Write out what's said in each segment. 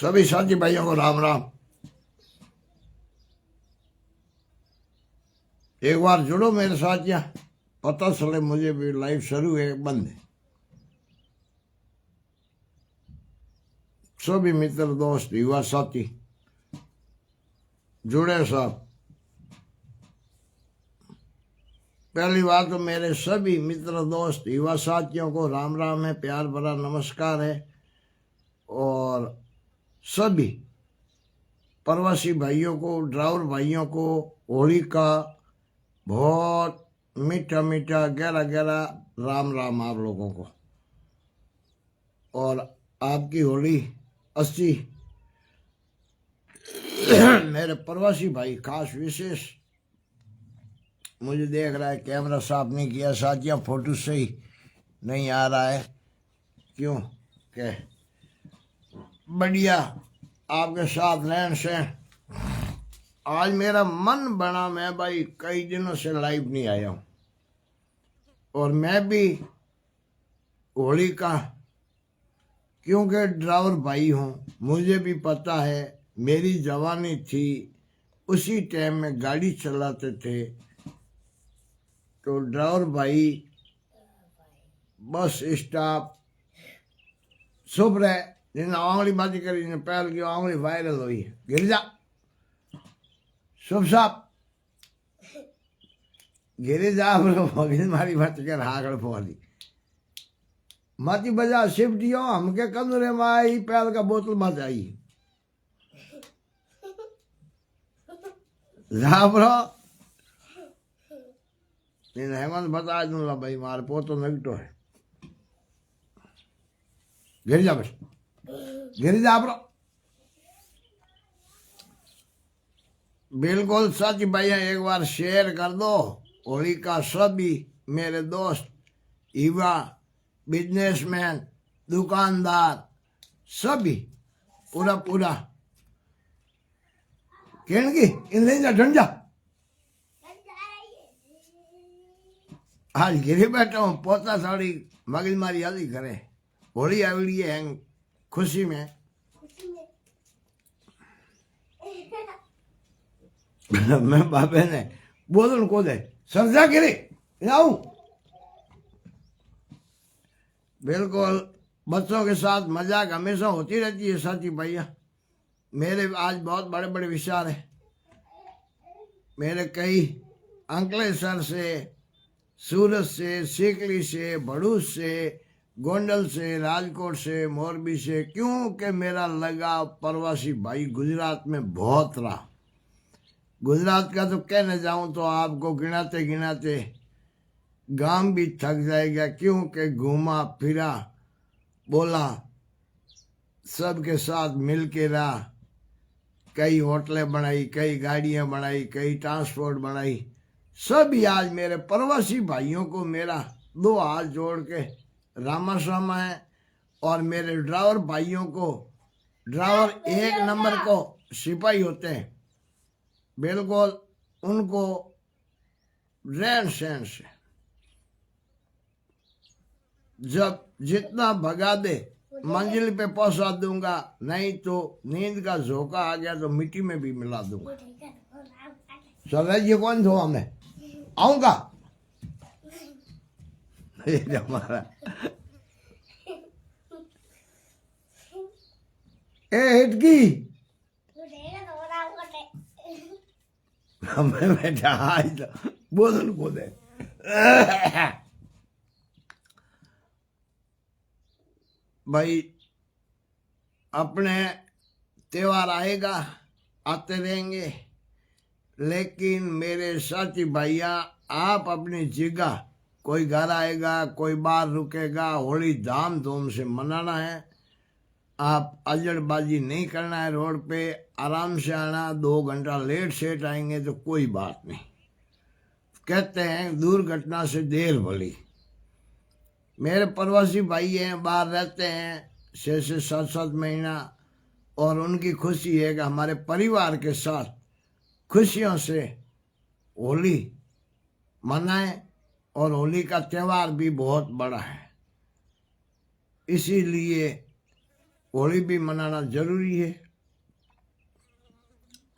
सभी साथी भाइयों को राम राम। एक बार जुड़ो मेरे साथ, या पता चले मुझे भी लाइव शुरू है बंद है। सभी मित्र दोस्त युवा साथी जुड़े साहब। पहली बात तो मेरे सभी मित्र दोस्त युवा साथियों को राम राम है, प्यार भरा नमस्कार है। और सभी प्रवासी भाइयों को, ड्राइवर भाइयों को होली का बहुत मीठा मीठा गहरा गहरा राम राम आप लोगों को। और आपकी होली अच्छी मेरे प्रवासी भाई खास विशेष मुझे देख रहा है, कैमरा साफ नहीं किया साथियों, फोटो सही नहीं आ रहा है, क्यों क्या बढ़िया आपके साथ रहन सहन। आज मेरा मन बना, मैं भाई कई दिनों से लाइव नहीं आया हूँ। और मैं भी होली का, क्योंकि ड्राइवर भाई हूँ, मुझे भी पता है मेरी जवानी थी उसी टाइम में गाड़ी चलाते थे। तो ड्राइवर भाई बस स्टॉप शुभ रहे, जिन आंगली बाजी करी ने पहल की आंगली वायरल हुई है, गिर जा शुभ साहब गिरे जा मारी बात कर हाकड़ फोड़ी माती बजा शिव दियो हम के कंदरे माई पहल का बोतल मत आई जा ब्रो इन हेमंत बता दूंगा भाई मार पोतो नगटो है, गिर जा बस गिर जा ब्रो। बिल्कुल सच भैया, एक बार शेयर कर दो। होली का सभी मेरे दोस्त युवा बिजनेसमैन दुकानदार सभी पूरा पूरा कहने की इन ले जा ढंजा आज गिरे बैठा हूँ, पोता साड़ी मगज मारी हाली करे। होली आवड़ी है खुशी में मैं बाबे ने बोल को दे सरजा गिरी आऊ। बिल्कुल बच्चों के साथ मजाक हमेशा होती रहती है साथी भैया। मेरे आज बहुत बड़े बड़े विचार हैं। मेरे कई अंकलेश्वर से, सूरत से, सीकली से, भड़ूच से, गोंडल से, राजकोट से, मोरबी से, क्योंकि मेरा लगाव प्रवासी भाई गुजरात में बहुत रहा। गुजरात का तो कहने जाऊं तो आपको गिनाते गिनाते गांव भी थक जाएगा, क्योंकि घूमा फिरा, बोला, सबके साथ मिल के रहा। कई होटलें बनाई, कई गाड़ियां बनाई, कई ट्रांसपोर्ट बनाई। सभी आज मेरे प्रवासी भाइयों को मेरा दो हाथ जोड़ के रामाश्रमा है। और मेरे ड्राइवर भाइयों को, ड्राइवर एक नंबर को सिपाही होते हैं, बिल्कुल उनको रहन सहन से जब जितना भगा दे मंजिल पे पहुंचा दूंगा, नहीं तो नींद का झोंका आ गया तो मिट्टी में भी मिला दूंगा। चल ये कौन थो हमें आऊंगा हमारा ए हिटकी हमें बेटा आज बोल को दे भाई। अपने त्योहार आएगा, आते रहेंगे, लेकिन मेरे साथी भैया आप अपनी जगह, कोई घर आएगा, कोई बाहर रुकेगा, होली धाम धूम से मनाना है। आप अजड़बाजी नहीं करना है, रोड पे आराम से आना। 2 घंटा लेट सेट आएंगे तो कोई बात नहीं। कहते हैं दुर्घटना से देर भली। मेरे प्रवासी भाई हैं, बाहर रहते हैं 6 से 7 महीना, और उनकी खुशी है कि हमारे परिवार के साथ खुशियों से होली मनाएं। और होली का त्यौहार भी बहुत बड़ा है, इसीलिए होली भी मनाना जरूरी है।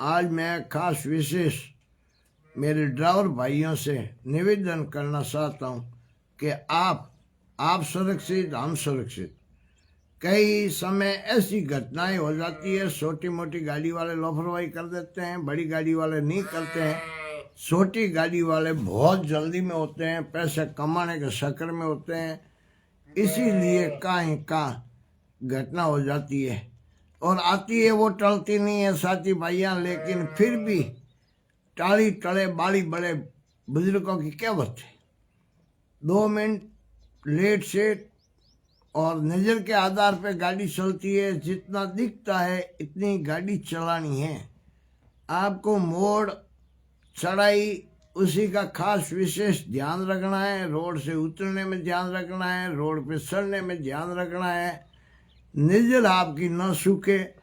आज मैं खास विशेष मेरे ड्राइवर भाइयों से निवेदन करना चाहता हूं कि आप सुरक्षित, हम सुरक्षित। कई समय ऐसी घटनाएं हो जाती है, छोटी मोटी गाड़ी वाले लापरवाही कर देते हैं, बड़ी गाड़ी वाले नहीं करते हैं। छोटी गाड़ी वाले बहुत जल्दी में होते हैं, पैसे कमाने के चक्कर में होते हैं, इसीलिए कहीं का घटना हो जाती है और आती है, वो टलती नहीं है साथी भाइयाँ। लेकिन फिर भी टाली टले बाली बड़े बुजुर्गों की कहावत है। 2 मिनट लेट सेट और नज़र के आधार पे गाड़ी चलती है। जितना दिखता है इतनी गाड़ी चलानी है। आपको मोड़ चढ़ाई उसी का खास विशेष ध्यान रखना है। रोड से उतरने में ध्यान रखना है, रोड पे चढ़ने में ध्यान रखना है, नज़र आपकी न सूखे।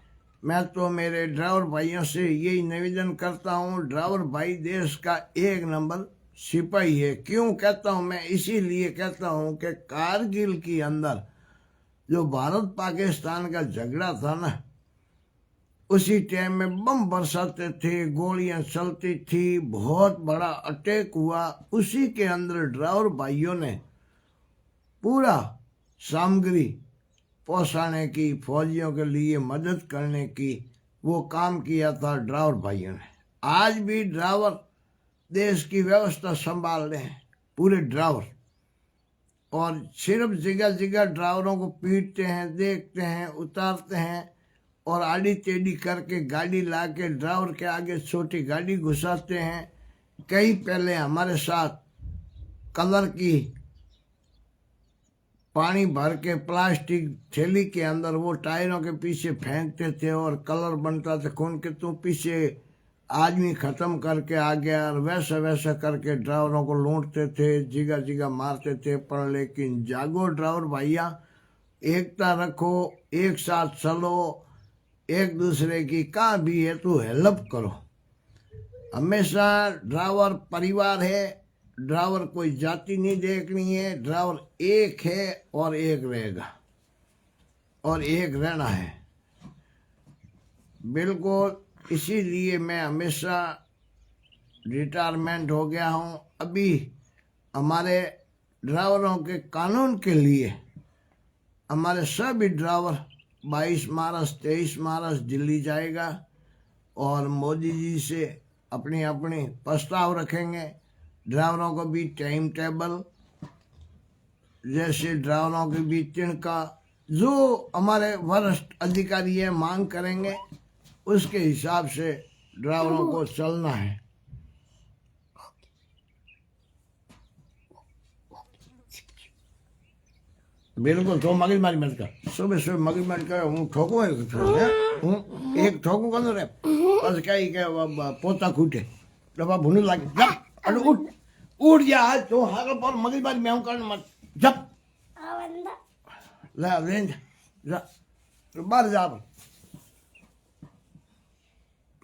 मैं तो मेरे ड्राइवर भाइयों से यही निवेदन करता हूँ। ड्राइवर भाई देश का 1 नंबर सिपाही है। क्यों कहता हूँ मैं? इसीलिए कहता हूँ कि कारगिल के अंदर जो भारत पाकिस्तान का झगड़ा था ना, उसी टाइम में बम बरसाते थे, गोलियां चलती थी, बहुत बड़ा अटैक हुआ। उसी के अंदर ड्राइवर भाइयों ने पूरा सामग्री पहुंचाने की, फौजियों के लिए मदद करने की वो काम किया था ड्राइवर भाइयों ने। आज भी ड्राइवर देश की व्यवस्था संभाल रहे हैं, पूरे ड्राइवर। और सिर्फ जगह जगह ड्राइवरों को पीटते हैं, देखते हैं, उतारते हैं और आड़ी टेढ़ी करके गाड़ी ला के ड्राइवर के आगे छोटी गाड़ी घुसाते हैं। कई पहले हमारे साथ कलर की पानी भर के प्लास्टिक थैली के अंदर वो टायरों के पीछे फेंकते थे और कलर बनता था। खून के तू पीछे आदमी खत्म करके आ गया, और वैसा वैसा करके ड्राइवरों को लूटते थे, जिगा जिगा मारते थे। पर लेकिन जागो ड्राइवर भैया, एकता रखो, एक साथ चलो, एक दूसरे की कहाँ भी है तो हेल्प करो। हमेशा ड्राइवर परिवार है, ड्राइवर कोई जाति नहीं देखनी है। ड्राइवर एक है और एक रहेगा और एक रहना है, बिल्कुल। इसीलिए मैं हमेशा रिटायरमेंट हो गया हूँ। अभी हमारे ड्राइवरों के कानून के लिए हमारे सभी ड्राइवर 22 मार्च 23 मार्च दिल्ली जाएगा और मोदी जी से अपनी अपनी प्रस्ताव रखेंगे। ड्राइवरों को भी टाइम टेबल, जैसे ड्राइवरों की भी तिनका, जो हमारे वरिष्ठ अधिकारी है मांग करेंगे, उसके हिसाब से ड्राइवरों को चलना है। बिल्कुल। तो मगजमारी मत कर, सुबह सुबह मगजमारी कर। हूँ ठोकू एक ठोकू कर रे बस क्या ही पोता खूटे डबा भूने लगे। जब अरे उठ उठ जा, आज तो हागल पर मगजमारी में करने मत। जब ला रेंज जा बाहर जा।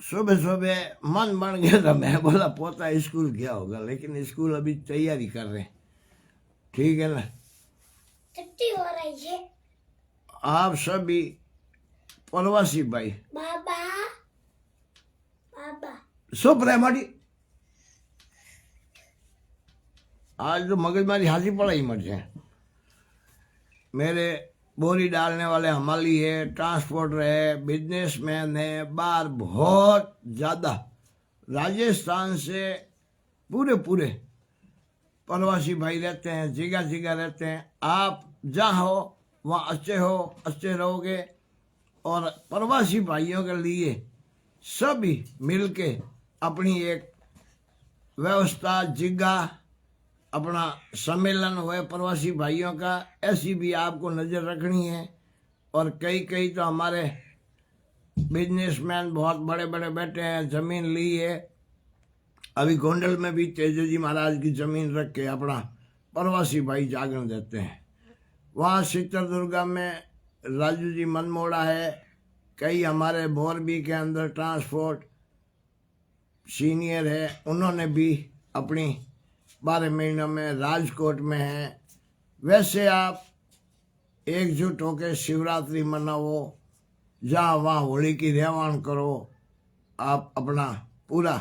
सुबह सुबह मन बन गया था, मैं बोला पोता स्कूल गया होगा, लेकिन स्कूल अभी तैयारी कर रहे हैं। ठीक है ना? छुट्टी हो रही है। आप सभी प्रवासी भाई बाबा बाबा सब रेमाडी आज तो मगजमारी हाथी पड़ा ही मर जाए। मेरे बोरी डालने वाले हमाली है, ट्रांसपोर्टर है, बिजनेसमैन है, बाहर बहुत ज़्यादा राजस्थान से पूरे पूरे प्रवासी भाई रहते हैं, जगह जगह रहते हैं। आप जहाँ हो वहाँ अच्छे हो, अच्छे रहोगे। और प्रवासी भाइयों के लिए सभी मिलके अपनी एक व्यवस्था, जगह, अपना सम्मेलन हुए प्रवासी भाइयों का, ऐसी भी आपको नज़र रखनी है। और कई कई तो हमारे बिजनेसमैन बहुत बड़े बड़े बैठे हैं, ज़मीन ली है। अभी गोंडल में भी तेजो जी महाराज की ज़मीन रख के अपना प्रवासी भाई जागरण देते हैं। वहाँ चित्रदुर्गा में राजू जी मनमोड़ा है। कई हमारे मोरबी के अंदर ट्रांसपोर्ट सीनियर है, उन्होंने भी अपनी 12 महीनों में राजकोट में है। वैसे आप एकजुट होकर शिवरात्रि मनाओ, जहाँ वहाँ होली की रेवान करो। आप अपना पूरा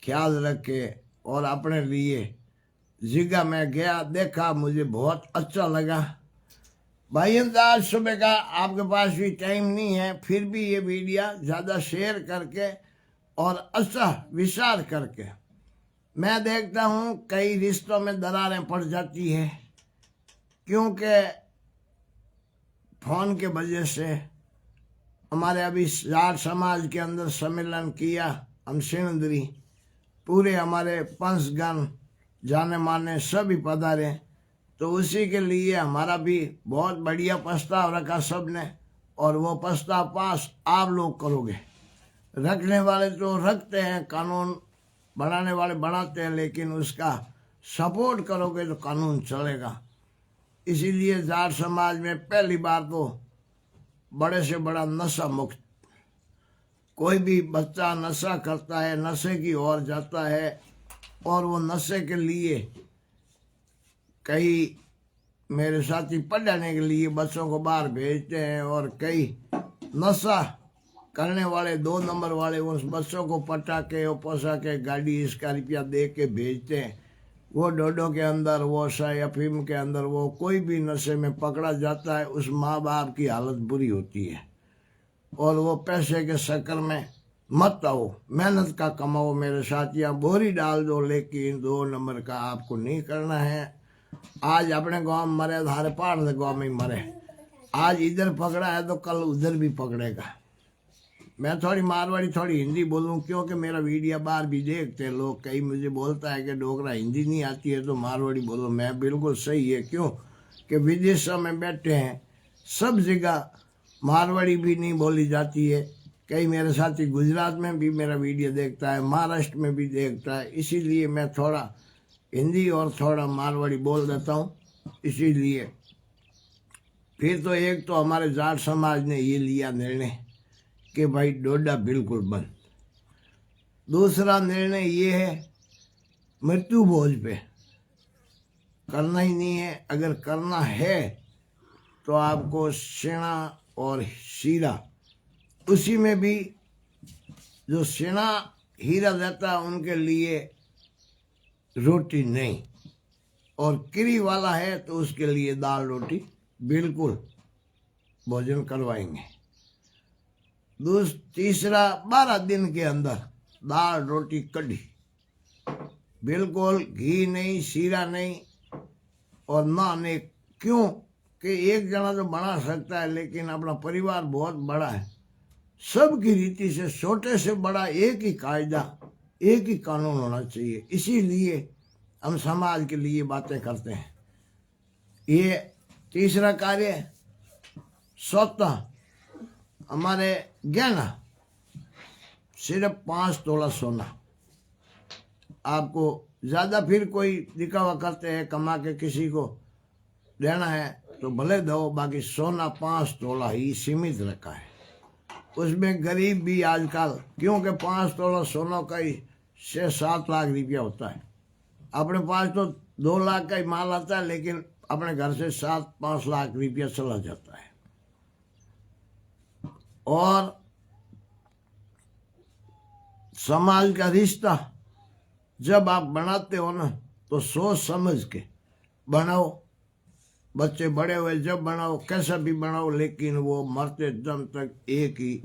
ख्याल रखे और अपने लिए जगह में गया, देखा, मुझे बहुत अच्छा लगा। भाई आज सुबह का आपके पास भी टाइम नहीं है, फिर भी ये वीडियो ज़्यादा शेयर करके और अच्छा विचार करके, मैं देखता हूँ कई रिश्तों में दरारें पड़ जाती है, क्योंकि फोन के वजह से। हमारे अभी जाट समाज के अंदर सम्मेलन किया, हम सिंदरी पूरे हमारे पंचगण जाने माने सभी पधारे, तो उसी के लिए हमारा भी बहुत बढ़िया प्रस्ताव रखा सबने, और वो प्रस्ताव पास आप लोग करोगे। रखने वाले तो रखते हैं, कानून बनाने वाले बनाते हैं, लेकिन उसका सपोर्ट करोगे तो कानून चलेगा। इसीलिए जाट समाज में पहली बार तो बड़े से बड़ा नशा मुक्त, कोई भी बच्चा नशा करता है, नशे की ओर जाता है, और वो नशे के लिए कई मेरे साथी पढ़ाने के लिए बच्चों को बाहर भेजते हैं, और कई नशा करने वाले 2 नंबर वाले उस बच्चों को पटा के और पोसा के गाड़ी इसका रुपया दे के भेजते हैं। वो डोडो के अंदर, वो शाय अफीम के अंदर, वो कोई भी नशे में पकड़ा जाता है, उस माँ बाप की हालत बुरी होती है। और वो पैसे के चक्कर में मत आओ, मेहनत का कमाओ मेरे साथिया, बोरी डाल दो, लेकिन 2 नंबर का आपको नहीं करना है। आज अपने गांव में मरे, धारे पहाड़ से गाँव में मरे, आज इधर पकड़ा है तो कल उधर भी पकड़ेगा। मैं थोड़ी मारवाड़ी थोड़ी हिंदी बोलूँ, क्योंकि मेरा वीडियो बाहर भी देखते हैं लोग, कई मुझे बोलता है कि डोगरा हिंदी नहीं आती है तो मारवाड़ी बोलो। मैं बिल्कुल सही है, क्यों कि विदेशों में बैठे हैं, सब जगह मारवाड़ी भी नहीं बोली जाती है। कई मेरे साथी गुजरात में भी मेरा वीडियो देखता है, महाराष्ट्र में भी देखता है, इसीलिए मैं थोड़ा हिंदी और थोड़ा मारवाड़ी बोल देता हूँ। इसीलिए फिर तो एक तो हमारे जाट समाज ने ये लिया निर्णय कि भाई डोडा बिल्कुल बंद। दूसरा निर्णय ये है, मृत्यु भोज पे करना ही नहीं है। अगर करना है तो आपको सेना और हीरा, उसी में भी जो सेना हीरा देता है उनके लिए रोटी नहीं, और किरी वाला है तो उसके लिए दाल रोटी बिल्कुल भोजन करवाएंगे। तीसरा 12 दिन के अंदर दाल रोटी कढ़ी, बिल्कुल घी नहीं, शीरा नहीं और ना नहीं। क्यों कि एक जना तो बना सकता है, लेकिन अपना परिवार बहुत बड़ा है, सबकी रीति से छोटे से बड़ा एक ही कायदा, एक ही कानून होना चाहिए। इसीलिए हम समाज के लिए बातें करते हैं। ये तीसरा कार्य। चौथा, हमारे गहना सिर्फ 5 तोला सोना। आपको ज़्यादा फिर कोई दिखावा करते हैं, कमा के किसी को देना है तो भले दो, बाकी सोना 5 तोला ही सीमित रखा है। उसमें गरीब भी आजकल, क्योंकि 5 तोला सोना का ही 6-7 लाख रुपया होता है। अपने पास तो 2 लाख का ही माल आता है, लेकिन अपने घर से 7-5 लाख रुपया चला जाता है। और समाज का रिश्ता जब आप बनाते हो ना, तो सोच समझ के बनाओ। बच्चे बड़े हुए जब बनाओ, कैसा भी बनाओ, लेकिन वो मरते दम तक एक ही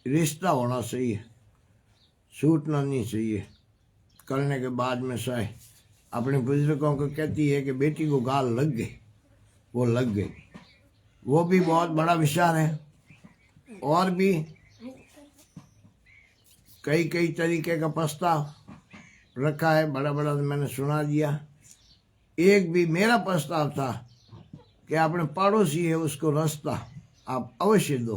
रिश्ता होना चाहिए, छूटना नहीं चाहिए। करने के बाद में शायद अपने बुजुर्गों को कहती है कि बेटी को गाल लग गई, वो लग गई। वो भी बहुत बड़ा विचार है। और भी कई तरीके का प्रस्ताव रखा है, बड़ा बड़ा मैंने सुना दिया। एक भी मेरा प्रस्ताव था कि अपने पड़ोसी है उसको रास्ता आप अवश्य दो।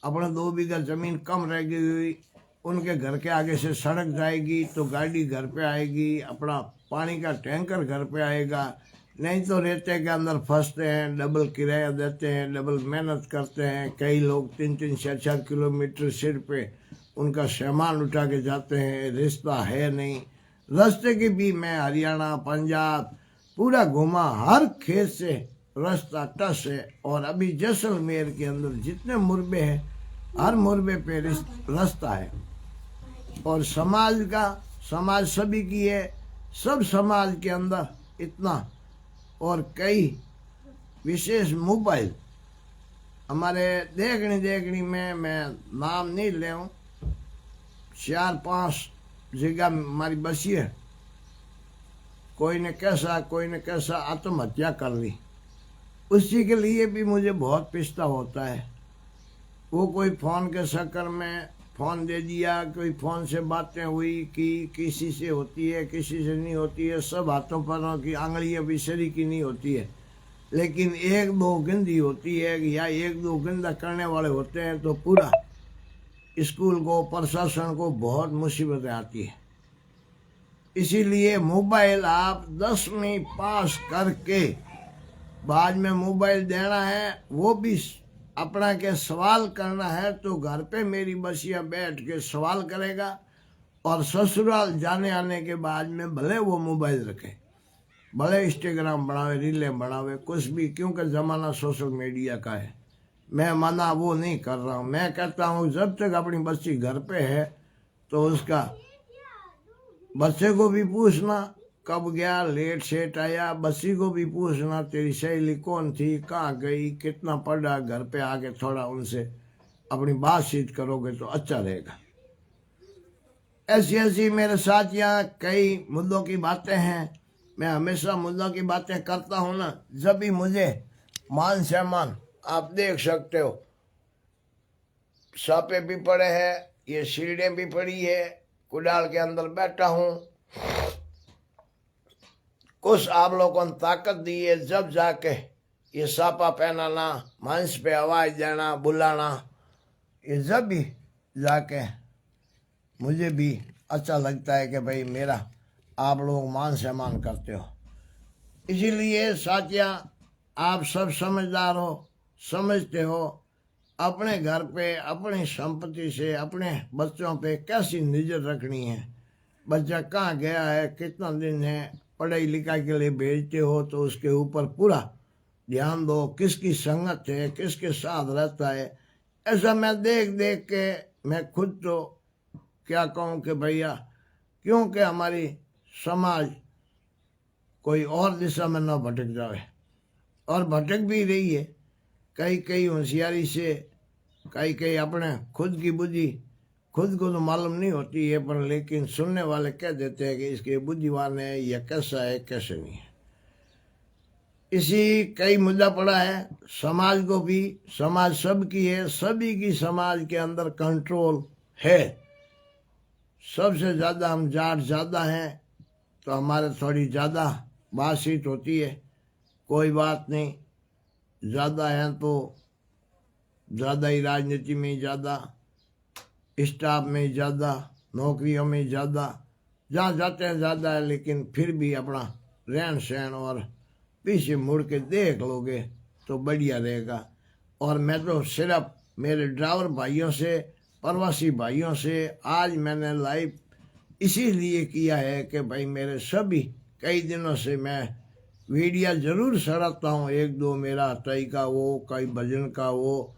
अपने 2 बीघा जमीन कम रह गई हुई, उनके घर के आगे से सड़क जाएगी तो गाड़ी घर पे आएगी, अपना पानी का टैंकर घर पे आएगा। नहीं तो रेते के अंदर फंसते हैं, डबल किराया देते हैं, डबल मेहनत करते हैं। कई लोग 3-3, 4-4 किलोमीटर सिर पे उनका सामान उठा के जाते हैं, रिश्ता है नहीं। रास्ते की भी मैं हरियाणा, पंजाब पूरा घूमा, हर खेत से रास्ता टस है। और अभी जैसलमेर के अंदर जितने मुरबे हैं, हर मुरबे पे रास्ता है। और समाज सभी की है, सब समाज के अंदर इतना। और कई विशेष मोबाइल हमारे देखनी में मैं नाम नहीं ले, 4-5 जगह हमारी बसी है। कोई ने कैसा आत्महत्या कर ली, उसी के लिए भी मुझे बहुत पिछता होता है। वो कोई फ़ोन के चक्कर में फ़ोन दे दिया, कोई फ़ोन से बातें हुई कि किसी से होती है किसी से नहीं होती है, सब हाथों पैरों की आंगलियां भी शरीर की नहीं होती है। लेकिन 1-2 गंदी होती है या 1-2 गंदा करने वाले होते हैं तो पूरा स्कूल को, प्रशासन को बहुत मुसीबतें आती है। इसीलिए मोबाइल आप 10वीं पास करके बाद में मोबाइल देना है, वो भी अपना के सवाल करना है तो घर पे मेरी बसिया बैठ के सवाल करेगा। और ससुराल जाने आने के बाद में भले वो मोबाइल रखे, भले इंस्टाग्राम बनावे, रीलें बनावे, कुछ भी, क्योंकि ज़माना सोशल मीडिया का है। मैं मना वो नहीं कर रहा हूँ। मैं कहता हूँ जब तक अपनी बच्ची घर पे है तो उसका बच्चे को भी पूछना कब गया, लेट सेट आया, बच्ची को भी पूछना तेरी सहेली कौन थी, कहाँ गई, कितना पढ़ा, घर पे आके थोड़ा उनसे अपनी बातचीत करोगे तो अच्छा रहेगा। ऐसी मेरे साथ यहाँ कई मुद्दों की बातें हैं। मैं हमेशा मुद्दों की बातें करता हूँ ना, जब भी मुझे मान सम्मान, आप देख सकते हो सापे भी पड़े हैं, ये सीढ़ियाँ भी पड़ी है, कुडाल के अंदर बैठा हूँ। कुछ आप लोगों ने ताकत दी है, जब जाके ये सापा पहनाना, मंच पे आवाज देना, बुलाना, ये जब भी जाके मुझे भी अच्छा लगता है कि भाई मेरा आप लोग मान सम्मान करते हो। इसीलिए साथिया, आप सब समझदार हो, समझते हो अपने घर पे, अपनी संपत्ति से, अपने बच्चों पे कैसी नज़र रखनी है। बच्चा कहाँ गया है, कितना दिन है, पढ़ाई लिखाई के लिए भेजते हो तो उसके ऊपर पूरा ध्यान दो, किसकी संगत है, किसके साथ रहता है। ऐसा मैं देख देख के मैं खुद तो क्या कहूँ कि भैया, क्योंकि हमारी समाज कोई और दिशा में न भटक जाए, और भटक भी रही है। कई होशियारी से, कई अपने खुद की बुद्धि, खुद को तो मालूम नहीं होती है, पर लेकिन सुनने वाले कह देते हैं कि इसके बुद्धिमान है या कैसा है कैसे नहीं है। इसी कई मुद्दा पड़ा है। समाज को भी, समाज सबकी है, सभी की समाज के अंदर कंट्रोल है। सबसे ज़्यादा हम जाट ज़्यादा हैं तो हमारे थोड़ी ज़्यादा बातचीत होती है, कोई बात नहीं। ज़्यादा हैं तो ज़्यादा ही राजनीति में ज़्यादा, स्टाफ में ज़्यादा, नौकरियों में ज़्यादा, जहाँ जाते हैं ज़्यादा है। लेकिन फिर भी अपना रहन सहन और पीछे मुड़ के देख लोगे तो बढ़िया रहेगा। और मैं तो सिर्फ मेरे ड्राइवर भाइयों से, प्रवासी भाइयों से आज मैंने लाइव इसीलिए किया है कि भाई मेरे सभी कई दिनों से मैं वीडियो ज़रूर सराहता हूँ, 1-2 मेरा हटाई का वो, कोई भजन का वो,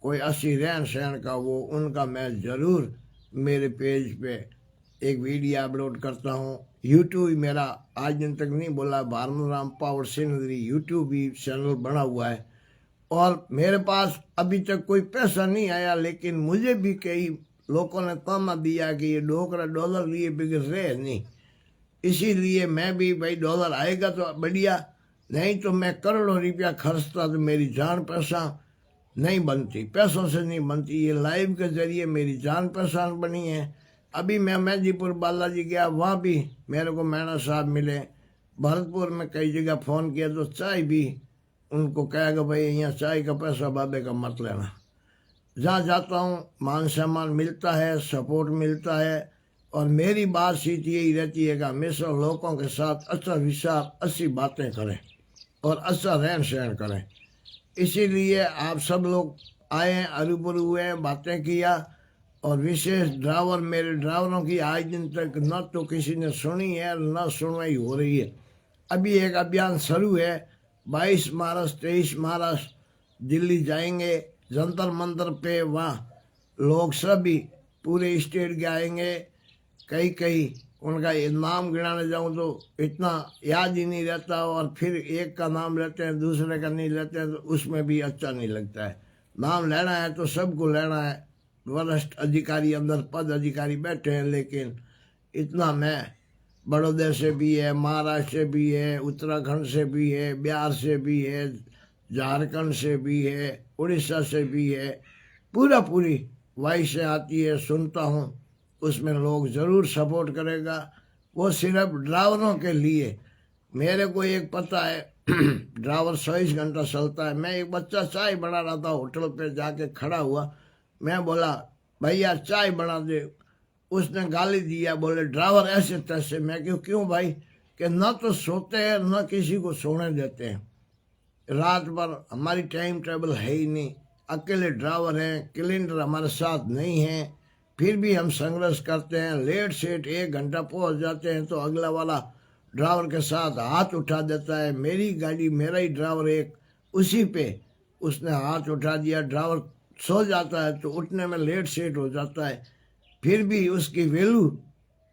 कोई असली रहन सहन का वो, उनका मैं ज़रूर मेरे पेज पे एक वीडियो अपलोड करता हूँ। यूट्यूब मेरा आज दिन तक नहीं बोला, भानुराम पावर सिंदरी यूट्यूब भी चैनल बना हुआ है। और मेरे पास अभी तक कोई पैसा नहीं आया, लेकिन मुझे भी कई लोगों ने ताना दिया कि ये $1 लिए बिगड़ रहे नहीं। इसीलिए मैं भी भाई डॉलर आएगा तो बढ़िया, नहीं तो मैं करोड़ों रुपया खर्चता तो मेरी जान पहचान नहीं बनती, पैसों से नहीं बनती। ये लाइव के जरिए मेरी जान पहचान बनी है। अभी मैं मेहंदीपुर बालाजी गया, वहाँ भी मेरे को मैना साहब मिले। भरतपुर में कई जगह फ़ोन किया तो चाय भी उनको कहेगा भाई यहाँ चाय का पैसा बाबे का मत लेना। जहाँ जाता हूँ मान सम्मान मिलता है, सपोर्ट मिलता है। और मेरी बातचीत यही रहती है कि हमेशा लोगों के साथ अच्छा विचार, अच्छी बातें करें और अच्छा रहन सहन करें। इसीलिए आप सब लोग आए, रूबरू हुए, बातें किया। और विशेष ड्राइवर, मेरे ड्राइवरों की आज दिन तक न तो किसी ने सुनी है न सुनवाई हो रही है। अभी एक अभियान शुरू है, 22 मार्च 23 मार्च दिल्ली जाएंगे जंतर मंतर पे, वहाँ लोग सभी पूरे स्टेट के आएंगे। कई कई उनका ये नाम गिनाने जाऊँ तो इतना याद ही नहीं रहता, और फिर एक का नाम लेते हैं दूसरे का नहीं लेते हैं तो उसमें भी अच्छा नहीं लगता है। नाम लेना है तो सबको लेना है। वरिष्ठ अधिकारी अंदर पद अधिकारी बैठे हैं, लेकिन इतना मैं बड़ौदा से भी है, महाराष्ट्र से भी है, उत्तराखंड से भी है, बिहार से भी है, झारखंड से भी है, उड़ीसा से भी है, पूरी वाई से आती है। सुनता हूँ उसमें लोग ज़रूर सपोर्ट करेगा। वो सिर्फ ड्राइवरों के लिए। मेरे को एक पता है ड्राइवर 24 घंटा चलता है। मैं एक बच्चा चाय बना रहा था, होटल पे जाके खड़ा हुआ, मैं बोला भैया चाय बना दे, उसने गाली दिया, बोले ड्राइवर ऐसे तैसे। मैं क्यों भाई? कि न तो सोते हैं न किसी को सोने देते हैं, रात भर हमारी टाइम टेबल है ही नहीं, अकेले ड्राइवर हैं, कैलेंडर हमारे साथ नहीं है, फिर भी हम संघर्ष करते हैं। लेट सेट 1 घंटा पहुंच जाते हैं तो अगला वाला ड्राइवर के साथ हाथ उठा देता है। मेरी गाड़ी मेरा ही ड्राइवर एक, उसी पे उसने हाथ उठा दिया। ड्राइवर सो जाता है तो उठने में लेट सेट हो जाता है, फिर भी उसकी वैल्यू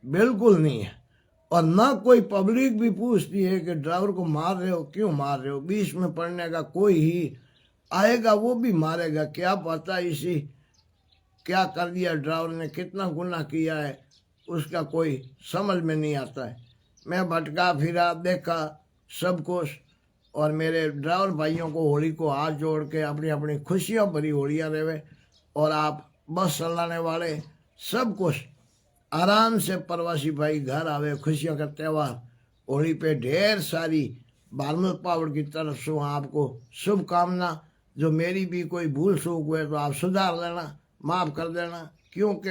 बिल्कुल नहीं है। और ना कोई पब्लिक भी पूछती है कि ड्राइवर को मार रहे हो, क्यों मार रहे हो। बीच में पड़ने का कोई ही आएगा वो भी मारेगा, क्या पता इसी क्या कर दिया ड्राइवर ने, कितना गुनाह किया है, उसका कोई समझ में नहीं आता है। मैं भटका फिरा, देखा सब कुछ। और मेरे ड्राइवर भाइयों को होली को हाथ जोड़ के अपनी अपनी खुशियों भरी होलियाँ रहे। और आप बस चलाने वाले सब कुछ आराम से प्रवासी भाई घर आवे, खुशियों का त्यौहार होली पे ढेर सारी भारत पावर की तरफ से आपको शुभकामना। जो मेरी भी कोई भूल चूक हुए तो आप सुधार लेना, माफ़ कर देना, क्योंकि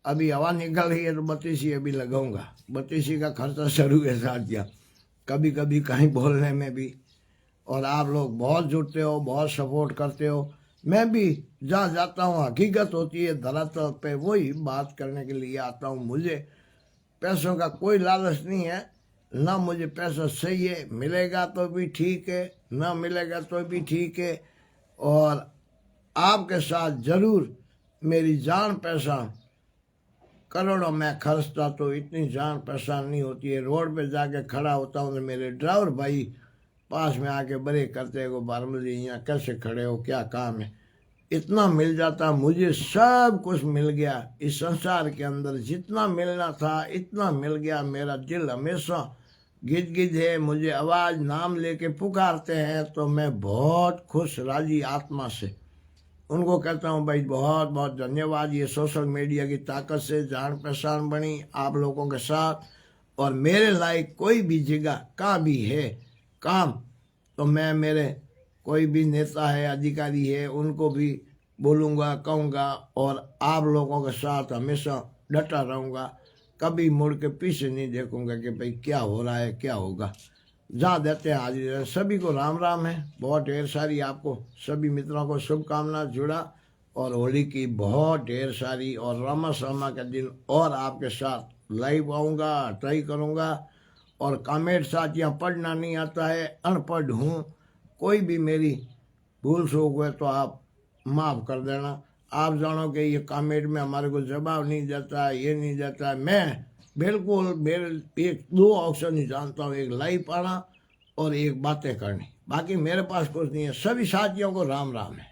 अभी हवा निकल रही है तो 32 अभी लगाऊंगा। 32 का खर्चा शुरू है साथिया, कभी कभी कहीं बोलने में भी। और आप लोग बहुत जुड़ते हो, बहुत सपोर्ट करते हो। मैं भी जहाँ जाता हूँ हकीकत होती है धरातल पे, वही बात करने के लिए आता हूँ। मुझे पैसों का कोई लालच नहीं है, ना मुझे पैसा चाहिए, मिलेगा तो भी ठीक है, ना मिलेगा तो भी ठीक है। और आपके साथ जरूर मेरी जान पहचान, करोड़ों में खर्चता तो इतनी जान पहचान नहीं होती है। रोड पे जाके खड़ा होता हूँ तो मेरे ड्राइवर भाई पास में आके बड़े करते हो, बारमली यहाँ कैसे खड़े हो, क्या काम है, इतना मिल जाता। मुझे सब कुछ मिल गया इस संसार के अंदर, जितना मिलना था इतना मिल गया। मेरा दिल हमेशा गिद है, मुझे आवाज़ नाम लेके पुकारते हैं तो मैं बहुत खुश राजी आत्मा से उनको कहता हूँ भाई बहुत बहुत धन्यवाद। ये सोशल मीडिया की ताकत से जान पहचान बनी आप लोगों के साथ। और मेरे लायक कोई भी जगह कहाँ भी है काम, तो मैं मेरे कोई भी नेता है, अधिकारी है, उनको भी बोलूँगा, कहूँगा। और आप लोगों के साथ हमेशा डटा रहूँगा, कभी मुड़ के पीछे नहीं देखूँगा कि भाई क्या हो रहा है, क्या होगा। जहाँ देते हैं हाजिर है। सभी को राम राम है, बहुत ढेर सारी आपको सभी मित्रों को शुभकामना जुड़ा। और होली की बहुत ढेर सारी, और रमा शर्मा के दिन और आपके साथ लाइव आऊँगा, ट्राई करूँगा। और कमेंट साथ यहाँ पढ़ना नहीं आता है, अनपढ़ हूँ, कोई भी मेरी भूल चूक हुए तो आप माफ़ कर देना। आप जानो कि ये कमेंट में हमारे को जवाब नहीं देता है, ये नहीं देता है। मैं बिल्कुल मेरे एक 2 ऑप्शन ही जानता हूँ, एक लाइव पढ़ना और एक बातें करनी, बाकी मेरे पास कुछ नहीं है। सभी साथियों को राम राम है।